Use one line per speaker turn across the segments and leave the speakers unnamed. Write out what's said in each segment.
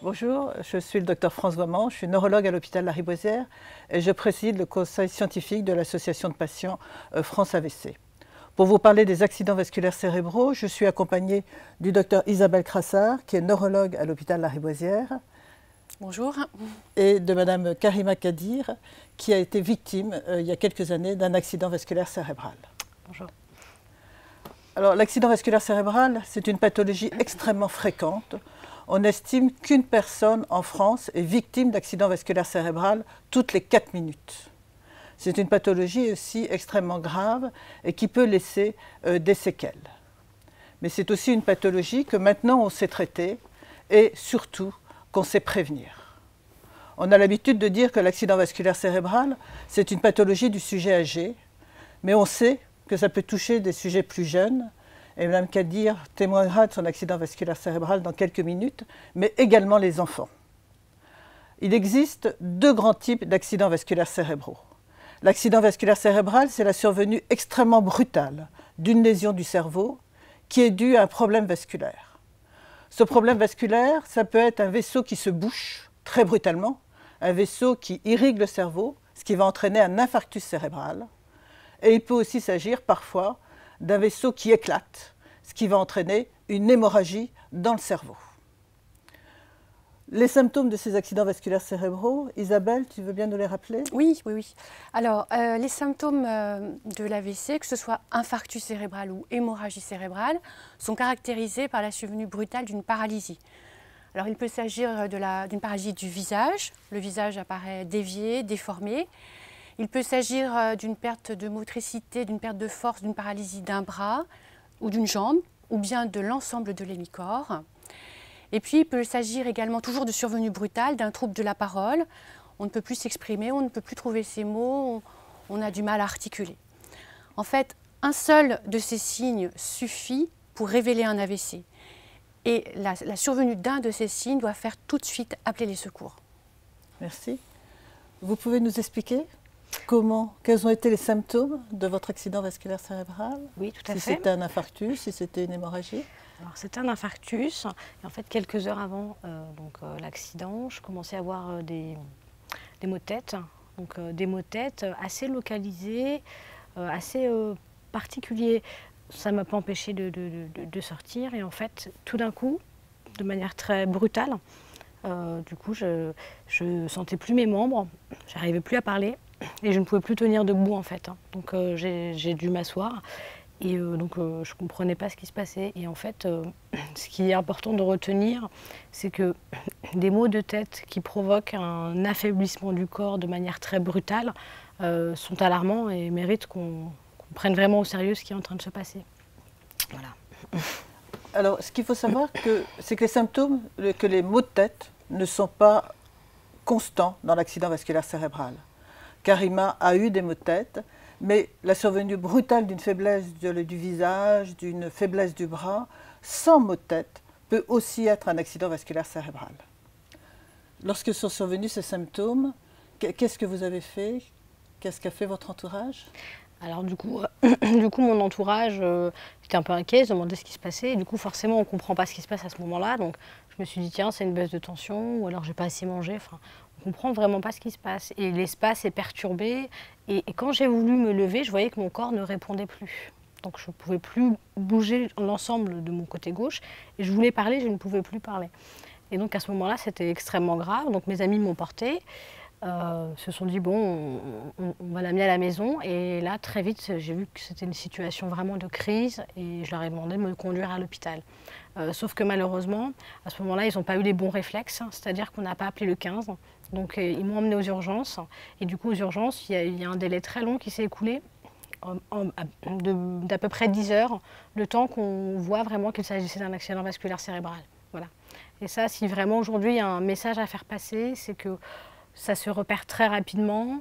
Bonjour, je suis le docteur France Voman, je suis neurologue à l'hôpital Lariboisière et je préside le conseil scientifique de l'association de patients France AVC. Pour vous parler des accidents vasculaires cérébraux, je suis accompagnée du docteur Isabelle Crassard, qui est neurologue à l'hôpital Lariboisière.
Bonjour.
Et de madame Karima Kadir, qui a été victime il y a quelques années d'un accident vasculaire cérébral.
Bonjour.
Alors, l'accident vasculaire cérébral, c'est une pathologie extrêmement fréquente. On estime qu'une personne en France est victime d'accident vasculaire cérébral toutes les 4 minutes. C'est une pathologie aussi extrêmement grave et qui peut laisser des séquelles. Mais c'est aussi une pathologie que maintenant on sait traiter et surtout qu'on sait prévenir. On a l'habitude de dire que l'accident vasculaire cérébral, c'est une pathologie du sujet âgé, mais on sait que ça peut toucher des sujets plus jeunes. Et Mme Kadir témoignera de son accident vasculaire cérébral dans quelques minutes, mais également les enfants. Il existe 2 grands types d'accidents vasculaires cérébraux. L'accident vasculaire cérébral, c'est la survenue extrêmement brutale d'une lésion du cerveau qui est due à un problème vasculaire. Ce problème vasculaire, ça peut être un vaisseau qui se bouche très brutalement, un vaisseau qui irrigue le cerveau, ce qui va entraîner un infarctus cérébral. Et il peut aussi s'agir parfois d'un vaisseau qui éclate, ce qui va entraîner une hémorragie dans le cerveau. Les symptômes de ces accidents vasculaires cérébraux, Isabelle, tu veux bien nous les rappeler?
Oui. Alors, les symptômes de l'AVC, que ce soit infarctus cérébral ou hémorragie cérébrale, sont caractérisés par la survenue brutale d'une paralysie. Alors, il peut s'agir d'une paralysie du visage. Le visage apparaît dévié, déformé. Il peut s'agir d'une perte de motricité, d'une perte de force, d'une paralysie d'un bras ou d'une jambe, ou bien de l'ensemble de l'hémicorps. Et puis, il peut s'agir également toujours de survenue brutale, d'un trouble de la parole. On ne peut plus s'exprimer, on ne peut plus trouver ses mots, on a du mal à articuler. En fait, un seul de ces signes suffit pour révéler un AVC. Et la survenue d'un de ces signes doit faire tout de suite appeler les secours.
Merci. Vous pouvez nous expliquer quels ont été les symptômes de votre accident vasculaire cérébral?
Oui, tout à fait.
Si c'était un infarctus, si c'était une hémorragie?
Alors, c'était un infarctus. Et en fait, quelques heures avant l'accident, je commençais à avoir des maux de tête. Donc, des maux de tête assez localisés, assez particuliers. Ça ne m'a pas empêché de sortir. Et en fait, tout d'un coup, de manière très brutale, du coup, je ne sentais plus mes membres. Je n'arrivais plus à parler. Et je ne pouvais plus tenir debout en fait. Donc j'ai dû m'asseoir et je ne comprenais pas ce qui se passait. Et en fait, ce qui est important de retenir, c'est que des maux de tête qui provoquent un affaiblissement du corps de manière très brutale sont alarmants et méritent qu'on prenne vraiment au sérieux ce qui est en train de se passer. Voilà.
Alors, ce qu'il faut savoir, c'est que les symptômes, que les maux de tête ne sont pas constants dans l'accident vasculaire cérébral. Karima a eu des maux de tête, mais la survenue brutale d'une faiblesse du visage, d'une faiblesse du bras, sans maux de tête, peut aussi être un accident vasculaire cérébral. Lorsque sont survenus ces symptômes, qu'est-ce que vous avez fait? Qu'est-ce qu'a fait votre entourage?
Alors du coup, mon entourage était un peu inquiet, se demandait ce qui se passait. Et du coup, forcément, on ne comprend pas ce qui se passe à ce moment-là. Donc, je me suis dit, tiens, c'est une baisse de tension, ou alors j'ai pas assez mangé. Enfin, on ne comprend vraiment pas ce qui se passe. Et l'espace est perturbé. Et quand j'ai voulu me lever, je voyais que mon corps ne répondait plus. Donc, je ne pouvais plus bouger l'ensemble de mon côté gauche. Et je voulais parler, je ne pouvais plus parler. Et donc, à ce moment-là, c'était extrêmement grave. Donc, mes amis m'ont portée. Se sont dit, bon, on va l'amener à la maison. Et là, très vite, j'ai vu que c'était une situation vraiment de crise et je leur ai demandé de me conduire à l'hôpital. Sauf que malheureusement, à ce moment-là, ils n'ont pas eu les bons réflexes, c'est-à-dire qu'on n'a pas appelé le 15. Donc, ils m'ont emmené aux urgences. Et du coup, aux urgences, il y a un délai très long qui s'est écoulé, d'à peu près 10 heures, le temps qu'on voit vraiment qu'il s'agissait d'un accident vasculaire cérébral. Voilà. Et ça, si vraiment aujourd'hui, il y a un message à faire passer, c'est que ça se repère très rapidement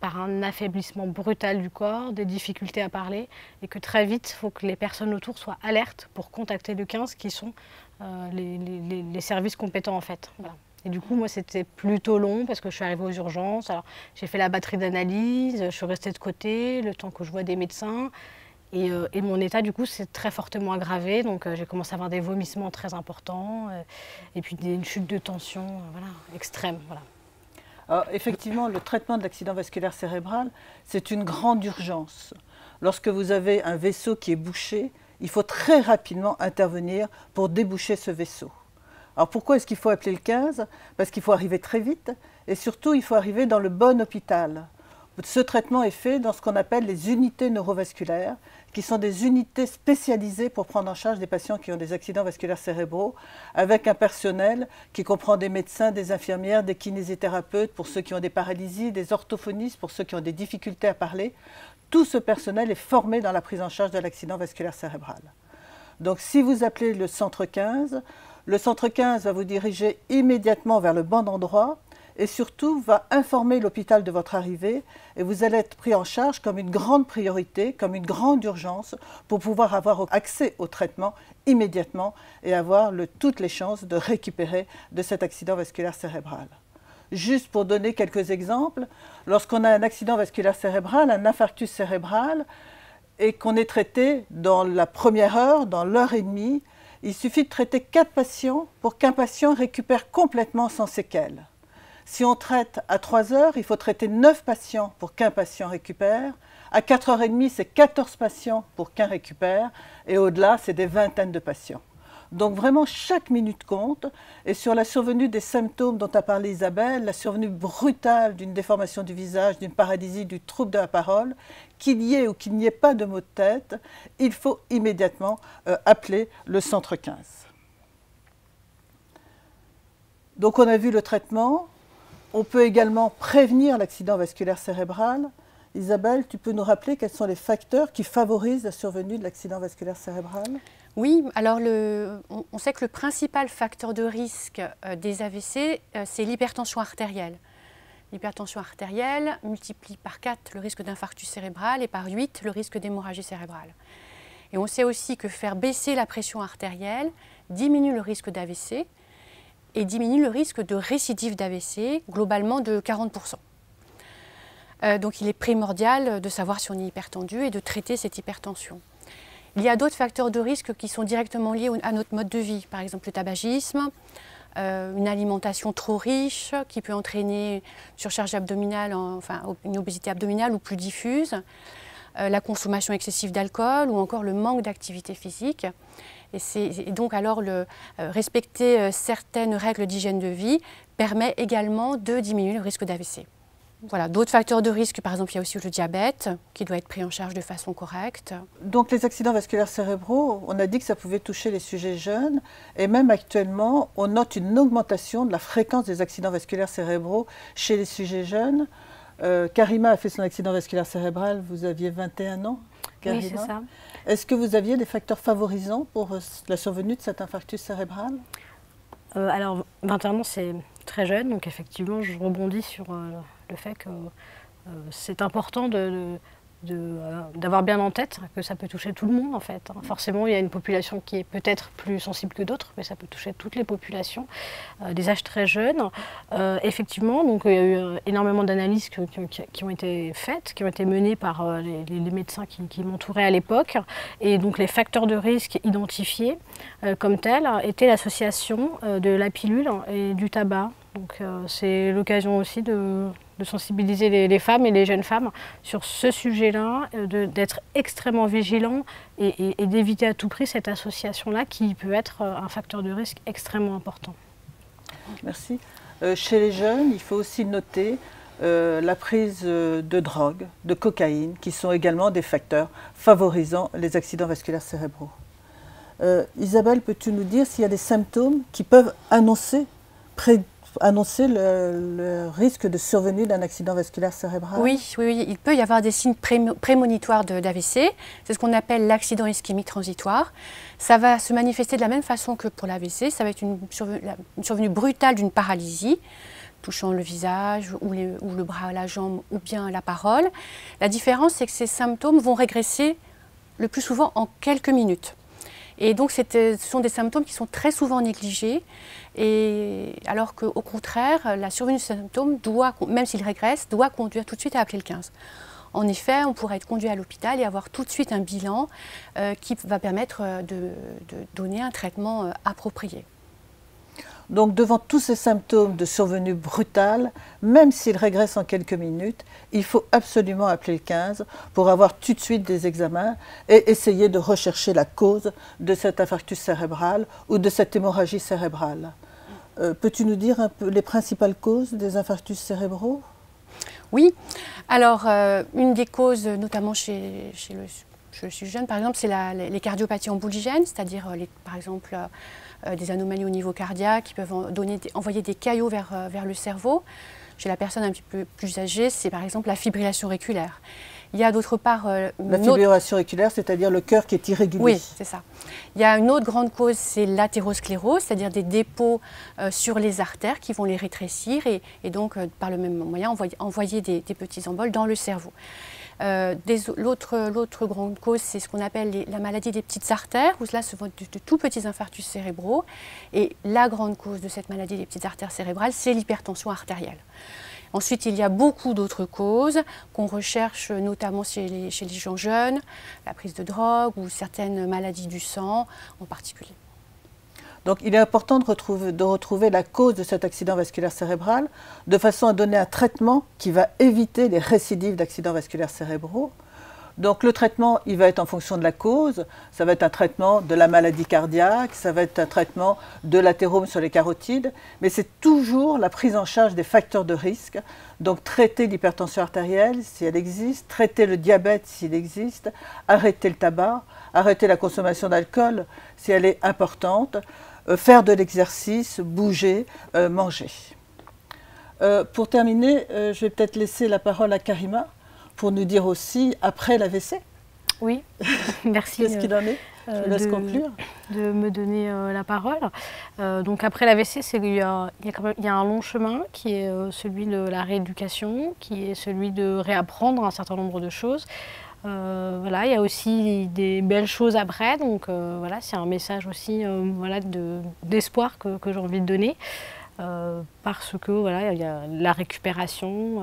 par un affaiblissement brutal du corps, des difficultés à parler et que très vite, il faut que les personnes autour soient alertes pour contacter le 15 qui sont les services compétents en fait. Voilà. Et du coup, moi, c'était plutôt long parce que je suis arrivée aux urgences. Alors, j'ai fait la batterie d'analyse, je suis restée de côté le temps que je vois des médecins. Et mon état, du coup, s'est très fortement aggravé. Donc, j'ai commencé à avoir des vomissements très importants et puis une chute de tension voilà, extrême. Voilà.
Alors, effectivement, le traitement de l'accident vasculaire cérébral, c'est une grande urgence. Lorsque vous avez un vaisseau qui est bouché, il faut très rapidement intervenir pour déboucher ce vaisseau. Alors pourquoi est-ce qu'il faut appeler le 15? Parce qu'il faut arriver très vite et surtout il faut arriver dans le bon hôpital. Ce traitement est fait dans ce qu'on appelle les unités neurovasculaires, qui sont des unités spécialisées pour prendre en charge des patients qui ont des accidents vasculaires cérébraux, avec un personnel qui comprend des médecins, des infirmières, des kinésithérapeutes pour ceux qui ont des paralysies, des orthophonistes pour ceux qui ont des difficultés à parler. Tout ce personnel est formé dans la prise en charge de l'accident vasculaire cérébral. Donc si vous appelez le centre 15 va vous diriger immédiatement vers le bon endroit et surtout va informer l'hôpital de votre arrivée et vous allez être pris en charge comme une grande priorité, comme une grande urgence pour pouvoir avoir accès au traitement immédiatement et avoir toutes les chances de récupérer de cet accident vasculaire cérébral. Juste pour donner quelques exemples, lorsqu'on a un accident vasculaire cérébral, un infarctus cérébral, et qu'on est traité dans la première heure, dans l'heure et demie, il suffit de traiter 4 patients pour qu'un patient récupère complètement sans séquelles. Si on traite à 3 heures, il faut traiter 9 patients pour qu'un patient récupère. À 4h30, c'est 14 patients pour qu'un récupère. Et au-delà, c'est des vingtaines de patients. Donc vraiment, chaque minute compte. Et sur la survenue des symptômes dont a parlé Isabelle, la survenue brutale d'une déformation du visage, d'une paralysie, du trouble de la parole, qu'il y ait ou qu'il n'y ait pas de maux de tête, il faut immédiatement appeler le centre 15. Donc on a vu le traitement. On peut également prévenir l'accident vasculaire cérébral. Isabelle, tu peux nous rappeler quels sont les facteurs qui favorisent la survenue de l'accident vasculaire cérébral?
Oui, alors on sait que le principal facteur de risque des AVC, c'est l'hypertension artérielle. L'hypertension artérielle multiplie par 4 le risque d'infarctus cérébral et par 8 le risque d'hémorragie cérébrale. Et on sait aussi que faire baisser la pression artérielle diminue le risque d'AVC et diminue le risque de récidive d'AVC, globalement de 40%. Donc il est primordial de savoir si on est hypertendu et de traiter cette hypertension. Il y a d'autres facteurs de risque qui sont directement liés à notre mode de vie, par exemple le tabagisme, une alimentation trop riche qui peut entraîner une surcharge abdominale, enfin une obésité abdominale ou plus diffuse, la consommation excessive d'alcool ou encore le manque d'activité physique. Et donc alors respecter certaines règles d'hygiène de vie permet également de diminuer le risque d'AVC. Voilà, d'autres facteurs de risque, par exemple, il y a aussi le diabète qui doit être pris en charge de façon correcte.
Donc les accidents vasculaires cérébraux, on a dit que ça pouvait toucher les sujets jeunes et même actuellement, on note une augmentation de la fréquence des accidents vasculaires cérébraux chez les sujets jeunes. Karima a fait son accident vasculaire cérébral, vous aviez 21 ans, Karima.
Oui, c'est ça.
Est-ce que vous aviez des facteurs favorisants pour la survenue de cet infarctus cérébral?
Alors, 21 ans, c'est très jeune, donc effectivement, je rebondis sur le fait que c'est important d'avoir bien en tête que ça peut toucher tout le monde, en fait. Forcément, il y a une population qui est peut-être plus sensible que d'autres, mais ça peut toucher toutes les populations, des âges très jeunes. Effectivement, donc, il y a eu énormément d'analyses qui ont été faites, qui ont été menées par les médecins qui m'entouraient à l'époque. Et donc, les facteurs de risque identifiés comme tels étaient l'association de la pilule et du tabac. Donc, c'est l'occasion aussi de sensibiliser les femmes et les jeunes femmes sur ce sujet-là, d'être extrêmement vigilants et d'éviter à tout prix cette association-là qui peut être un facteur de risque extrêmement important.
Merci. Chez les jeunes, il faut aussi noter la prise de drogue, de cocaïne, qui sont également des facteurs favorisant les accidents vasculaires cérébraux. Isabelle, peux-tu nous dire s'il y a des symptômes qui peuvent annoncer le risque de survenue d'un accident vasculaire cérébral?
Oui, il peut y avoir des signes prémonitoires d'AVC. C'est ce qu'on appelle l'accident ischémique transitoire. Ça va se manifester de la même façon que pour l'AVC. Ça va être une survenue brutale d'une paralysie, touchant le visage ou le bras, la jambe ou bien la parole. La différence, c'est que ces symptômes vont régresser le plus souvent en quelques minutes. Et donc, ce sont des symptômes qui sont très souvent négligés, alors qu'au contraire, la survenue de ces symptômes, même s'ils régressent, doit conduire tout de suite à appeler le 15. en effet, on pourrait être conduit à l'hôpital et avoir tout de suite un bilan qui va permettre de donner un traitement approprié.
Donc devant tous ces symptômes de survenue brutale, même s'ils régressent en quelques minutes, il faut absolument appeler le 15 pour avoir tout de suite des examens et essayer de rechercher la cause de cet infarctus cérébral ou de cette hémorragie cérébrale. Peux-tu nous dire un peu les principales causes des infarctus cérébraux?
Oui, alors une des causes, notamment chez le jeune, par exemple, c'est les cardiopathies emboligènes, c'est-à-dire par exemple des anomalies au niveau cardiaque qui peuvent envoyer des caillots vers le cerveau. Chez la personne un petit peu plus âgée, c'est par exemple la fibrillation auriculaire. Il y a d'autre part...
la fibrillation auriculaire, c'est-à-dire le cœur qui est irrégulier.
Oui, c'est ça. Il y a une autre grande cause, c'est l'athérosclérose, c'est-à-dire des dépôts sur les artères qui vont les rétrécir et donc par le même moyen envoyer des petits emboles dans le cerveau. L'autre grande cause, c'est ce qu'on appelle la maladie des petites artères, où là, ce sont de tout petits infarctus cérébraux. Et la grande cause de cette maladie des petites artères cérébrales, c'est l'hypertension artérielle. Ensuite, il y a beaucoup d'autres causes qu'on recherche, notamment chez les gens jeunes, la prise de drogue ou certaines maladies du sang en particulier.
Donc il est important de retrouver la cause de cet accident vasculaire cérébral de façon à donner un traitement qui va éviter les récidives d'accidents vasculaires cérébraux. Donc le traitement, il va être en fonction de la cause. Ça va être un traitement de la maladie cardiaque, ça va être un traitement de l'athérome sur les carotides, mais c'est toujours la prise en charge des facteurs de risque. Donc traiter l'hypertension artérielle si elle existe, traiter le diabète s'il existe, arrêter le tabac, arrêter la consommation d'alcool si elle est importante, faire de l'exercice, bouger, manger. Pour terminer, je vais peut-être laisser la parole à Karima pour nous dire aussi après l'AVC.
Oui, merci.
Qu'est-ce qu'il en est? Je vous laisse conclure.
De me donner la parole. Donc après l'AVC, il y a un long chemin qui est celui de la rééducation, qui est celui de réapprendre un certain nombre de choses. Voilà, il y a aussi des belles choses après, donc voilà, c'est un message aussi voilà, d'espoir que j'ai envie de donner, parce que voilà, la récupération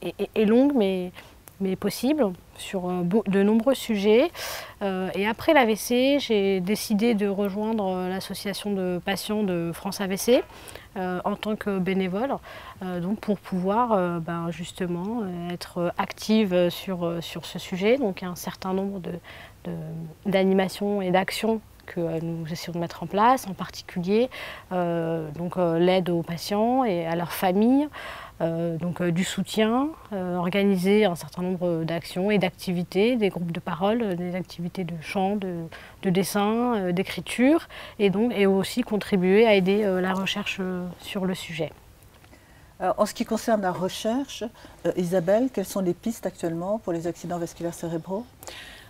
est longue mais possible sur de nombreux sujets. Et après l'AVC, j'ai décidé de rejoindre l'association de patients de France AVC en tant que bénévole, donc pour pouvoir justement être active sur ce sujet. Donc il y a un certain nombre d'animations et d'actions que nous essayons de mettre en place, en particulier l'aide aux patients et à leurs familles, du soutien, organiser un certain nombre d'actions et d'activités, des groupes de parole, des activités de chant, de dessin, d'écriture, et aussi contribuer à aider la recherche sur le sujet.
Alors, en ce qui concerne la recherche, Isabelle, quelles sont les pistes actuellement pour les accidents vasculaires cérébraux?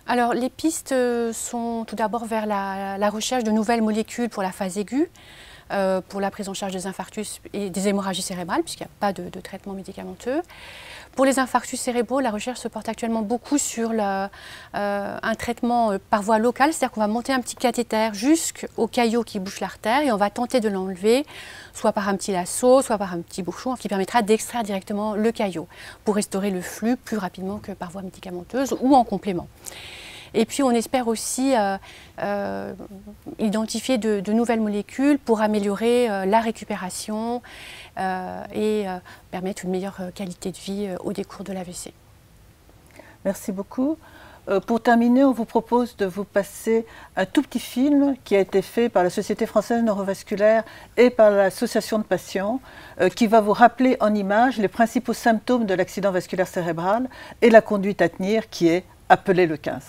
Alors, les pistes sont tout d'abord vers la recherche de nouvelles molécules pour la phase aiguë, pour la prise en charge des infarctus et des hémorragies cérébrales, puisqu'il n'y a pas de traitement médicamenteux. Pour les infarctus cérébraux, la recherche se porte actuellement beaucoup sur un traitement par voie locale, c'est-à-dire qu'on va monter un petit cathéter jusqu'au caillot qui bouche l'artère et on va tenter de l'enlever, soit par un petit lasso, soit par un petit bouchon, qui permettra d'extraire directement le caillot pour restaurer le flux plus rapidement que par voie médicamenteuse ou en complément. Et puis on espère aussi identifier de nouvelles molécules pour améliorer la récupération et permettre une meilleure qualité de vie au décours de l'AVC.
Merci beaucoup. Pour terminer, on vous propose de vous passer un tout petit film qui a été fait par la Société française neurovasculaire et par l'association de patients qui va vous rappeler en images les principaux symptômes de l'accident vasculaire cérébral et la conduite à tenir qui est appeler le 15.